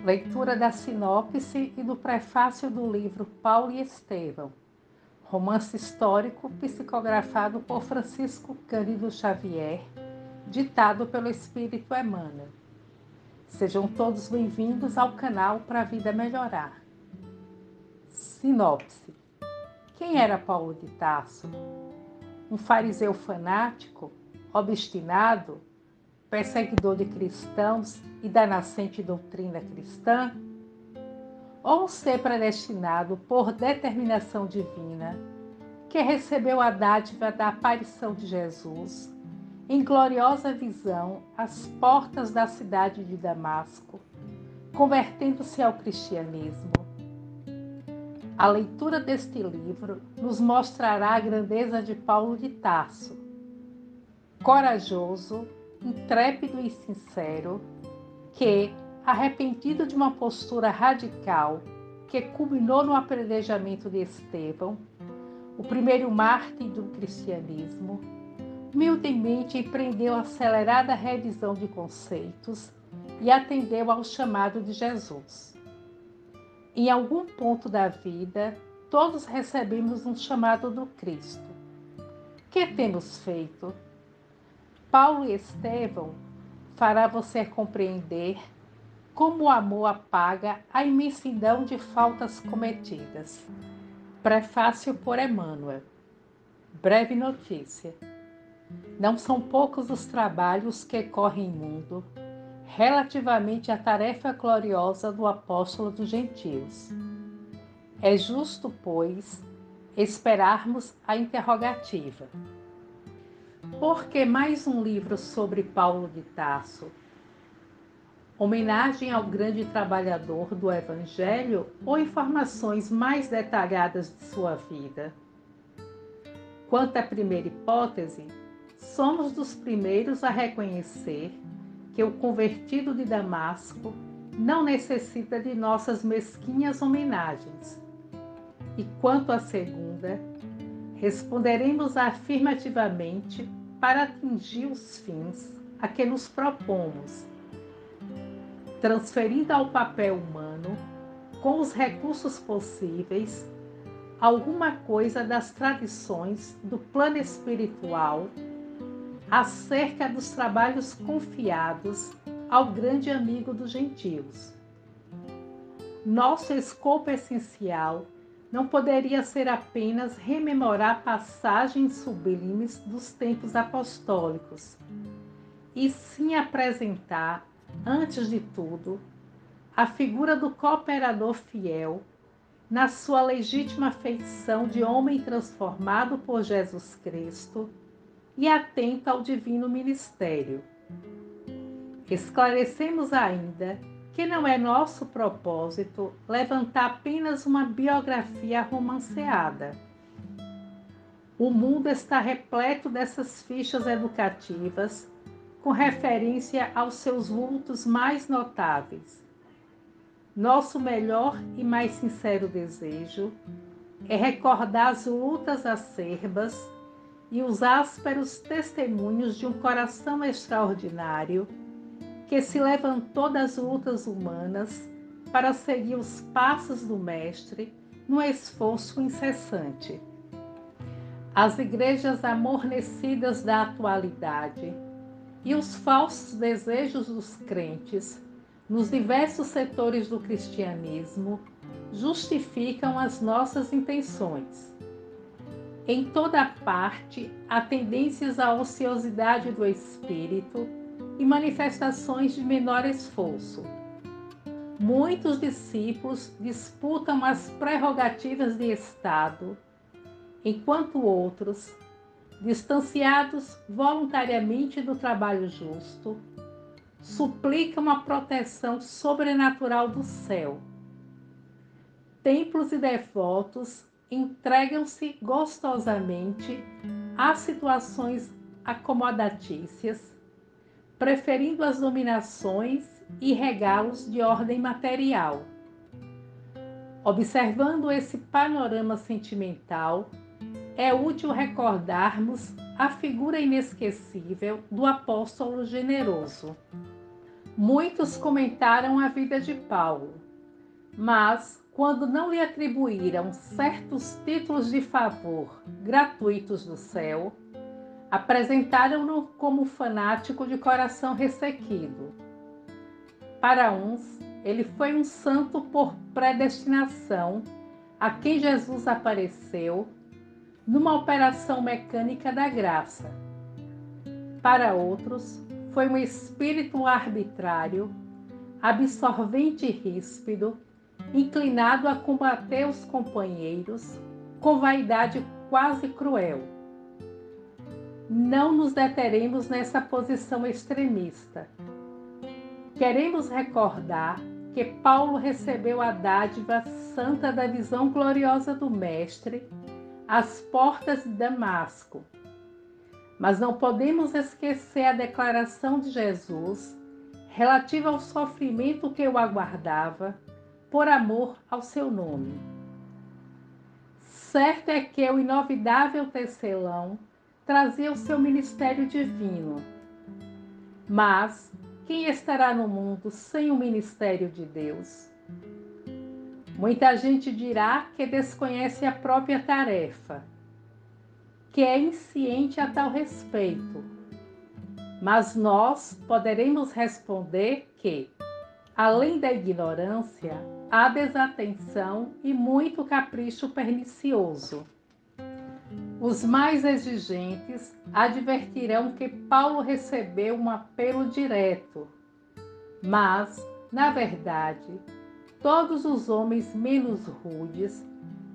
Leitura da sinopse e do prefácio do livro Paulo e Estevão, romance histórico psicografado por Francisco Cândido Xavier, ditado pelo Espírito Emmanuel. Sejam todos bem-vindos ao canal Para a Vida Melhorar. Sinopse. Quem era Paulo de Tarso? Um fariseu fanático, obstinado, perseguidor de cristãos e da nascente doutrina cristã? Ou um ser predestinado por determinação divina, que recebeu a dádiva da aparição de Jesus, em gloriosa visão, às portas da cidade de Damasco, convertendo-se ao cristianismo? A leitura deste livro nos mostrará a grandeza de Paulo de Tarso, corajoso, intrépido e sincero, que, arrependido de uma postura radical que culminou no apedrejamento de Estevão, o primeiro mártir do cristianismo, humildemente empreendeu a acelerada revisão de conceitos e atendeu ao chamado de Jesus. Em algum ponto da vida, todos recebemos um chamado do Cristo. Que temos feito? Paulo e Estevão fará você compreender como o amor apaga a imensidão de faltas cometidas. Prefácio por Emmanuel. Breve notícia. Não são poucos os trabalhos que correm mundo relativamente à tarefa gloriosa do apóstolo dos gentios. É justo, pois, esperarmos a interrogativa. Por que mais um livro sobre Paulo de Tarso? Homenagem ao grande trabalhador do Evangelho ou informações mais detalhadas de sua vida? Quanto à primeira hipótese, somos dos primeiros a reconhecer que o convertido de Damasco não necessita de nossas mesquinhas homenagens. E quanto à segunda, responderemos afirmativamente para atingir os fins a que nos propomos, transferindo ao papel humano, com os recursos possíveis, alguma coisa das tradições do plano espiritual acerca dos trabalhos confiados ao grande amigo dos gentios. Nosso escopo essencial não poderia ser apenas rememorar passagens sublimes dos tempos apostólicos, e sim apresentar, antes de tudo, a figura do cooperador fiel na sua legítima feição de homem transformado por Jesus Cristo e atento ao divino ministério. Esclarecemos ainda que não é nosso propósito levantar apenas uma biografia romanceada. O mundo está repleto dessas fichas educativas com referência aos seus vultos mais notáveis. Nosso melhor e mais sincero desejo é recordar as lutas acerbas e os ásperos testemunhos de um coração extraordinário que se levantou das lutas humanas para seguir os passos do Mestre num esforço incessante. As igrejas amornecidas da atualidade e os falsos desejos dos crentes nos diversos setores do cristianismo justificam as nossas intenções. Em toda parte, há tendências à ociosidade do espírito e manifestações de menor esforço. Muitos discípulos disputam as prerrogativas de Estado, enquanto outros, distanciados voluntariamente do trabalho justo, suplicam a proteção sobrenatural do céu. Templos e devotos entregam-se gostosamente a situações acomodatícias, preferindo as dominações e regalos de ordem material. Observando esse panorama sentimental, é útil recordarmos a figura inesquecível do apóstolo generoso. Muitos comentaram a vida de Paulo, mas, quando não lhe atribuíram certos títulos de favor gratuitos do céu, apresentaram-no como fanático de coração ressequido. Para uns, ele foi um santo por predestinação, a quem Jesus apareceu numa operação mecânica da graça. Para outros, foi um espírito arbitrário, absorvente e ríspido, inclinado a combater os companheiros com vaidade quase cruel. Não nos deteremos nessa posição extremista. Queremos recordar que Paulo recebeu a dádiva santa da visão gloriosa do Mestre às portas de Damasco. Mas não podemos esquecer a declaração de Jesus relativa ao sofrimento que o aguardava por amor ao seu nome. Certo é que o inovidável tecelão trazia o seu ministério divino. Mas quem estará no mundo sem o ministério de Deus? Muita gente dirá que desconhece a própria tarefa, que é insciente a tal respeito. Mas nós poderemos responder que, além da ignorância, há desatenção e muito capricho pernicioso. Os mais exigentes advertirão que Paulo recebeu um apelo direto, mas, na verdade, todos os homens menos rudes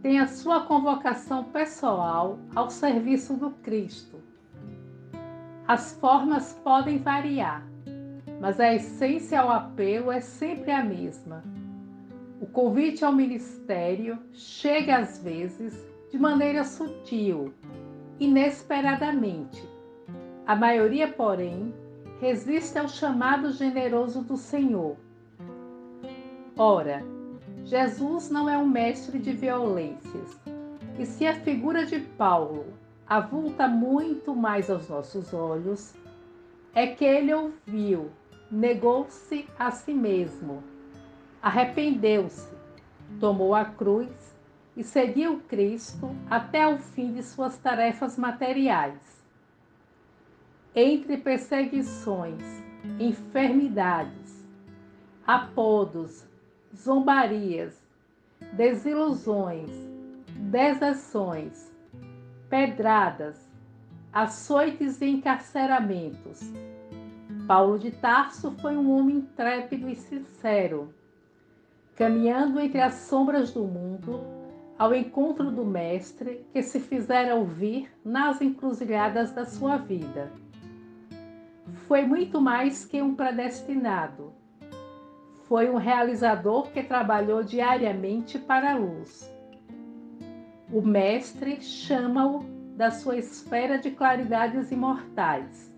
têm a sua convocação pessoal ao serviço do Cristo. As formas podem variar, mas a essência ao apelo é sempre a mesma. O convite ao ministério chega às vezes de maneira sutil, inesperadamente. A maioria, porém, resiste ao chamado generoso do Senhor. Ora, Jesus não é um mestre de violências, e se a figura de Paulo avulta muito mais aos nossos olhos, é que ele ouviu, negou-se a si mesmo, arrependeu-se, tomou a cruz e seguiu Cristo até o fim de suas tarefas materiais. Entre perseguições, enfermidades, apodos, zombarias, desilusões, deserções, pedradas, açoites e encarceramentos, Paulo de Tarso foi um homem intrépido e sincero, caminhando entre as sombras do mundo ao encontro do Mestre que se fizera ouvir nas encruzilhadas da sua vida. Foi muito mais que um predestinado. Foi um realizador que trabalhou diariamente para a luz. O Mestre chama-o da sua esfera de claridades imortais.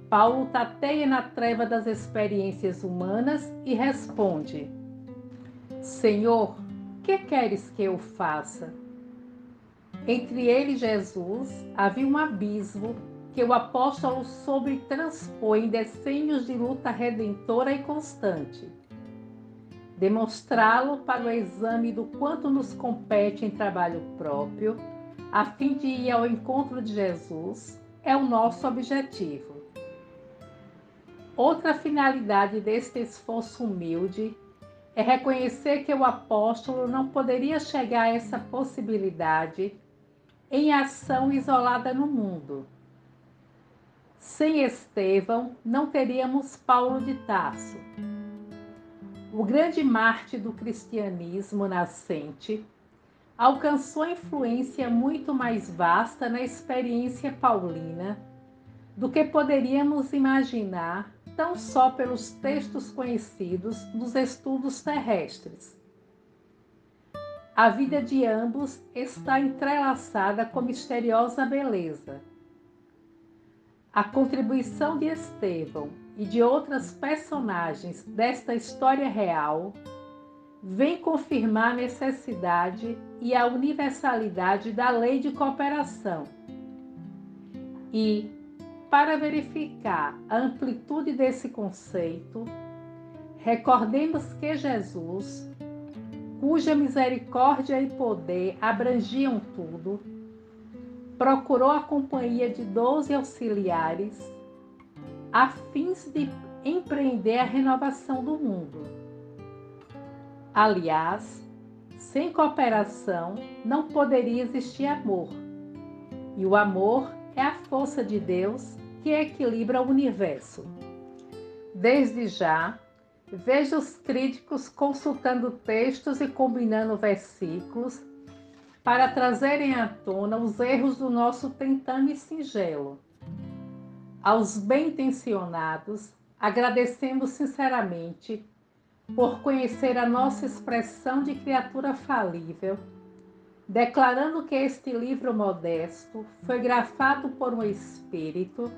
Paulo tateia na treva das experiências humanas e responde: Senhor, que queres que eu faça? Entre ele e Jesus havia um abismo que o apóstolo sobretranspõe em decênios de luta redentora e constante. Demonstrá-lo para o exame do quanto nos compete em trabalho próprio, a fim de ir ao encontro de Jesus, é o nosso objetivo. Outra finalidade deste esforço humilde é reconhecer que o apóstolo não poderia chegar a essa possibilidade em ação isolada no mundo. Sem Estevão, não teríamos Paulo de Tarso. O grande mártir do cristianismo nascente alcançou influência muito mais vasta na experiência paulina do que poderíamos imaginar tão só pelos textos conhecidos nos estudos terrestres. A vida de ambos está entrelaçada com misteriosa beleza. A contribuição de Estevão e de outras personagens desta história real vem confirmar a necessidade e a universalidade da lei de cooperação. E, para verificar a amplitude desse conceito, recordemos que Jesus, cuja misericórdia e poder abrangiam tudo, procurou a companhia de 12 auxiliares a fim de empreender a renovação do mundo. Aliás, sem cooperação não poderia existir amor, e o amor é a força de Deus que equilibra o universo. Desde já, vejo os críticos consultando textos e combinando versículos para trazerem à tona os erros do nosso tentame singelo. Aos bem-intencionados, agradecemos sinceramente por conhecer a nossa expressão de criatura falível, declarando que este livro modesto foi grafado por um espírito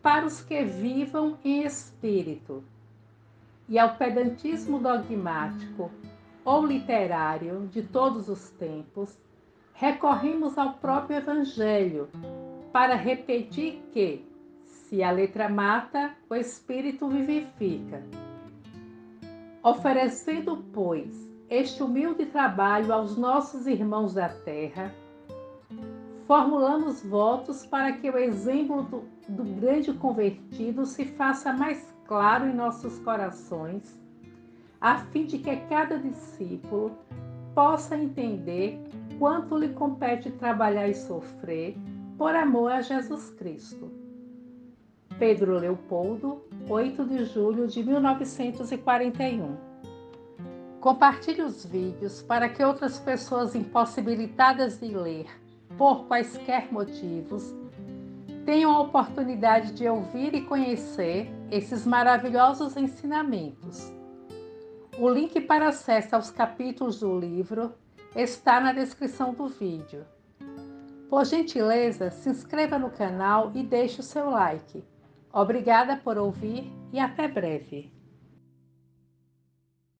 para os que vivam em espírito, e ao pedantismo dogmático ou literário de todos os tempos, recorremos ao próprio Evangelho para repetir que, se a letra mata, o espírito vivifica. Oferecendo, pois, este humilde trabalho aos nossos irmãos da terra, formulamos votos para que o exemplo do grande convertido se faça mais claro em nossos corações, a fim de que cada discípulo possa entender quanto lhe compete trabalhar e sofrer por amor a Jesus Cristo. Pedro Leopoldo, 8 de julho de 1941. Compartilhe os vídeos para que outras pessoas impossibilitadas de ler, por quaisquer motivos, tenham a oportunidade de ouvir e conhecer esses maravilhosos ensinamentos. O link para acesso aos capítulos do livro está na descrição do vídeo. Por gentileza, se inscreva no canal e deixe o seu like. Obrigada por ouvir e até breve.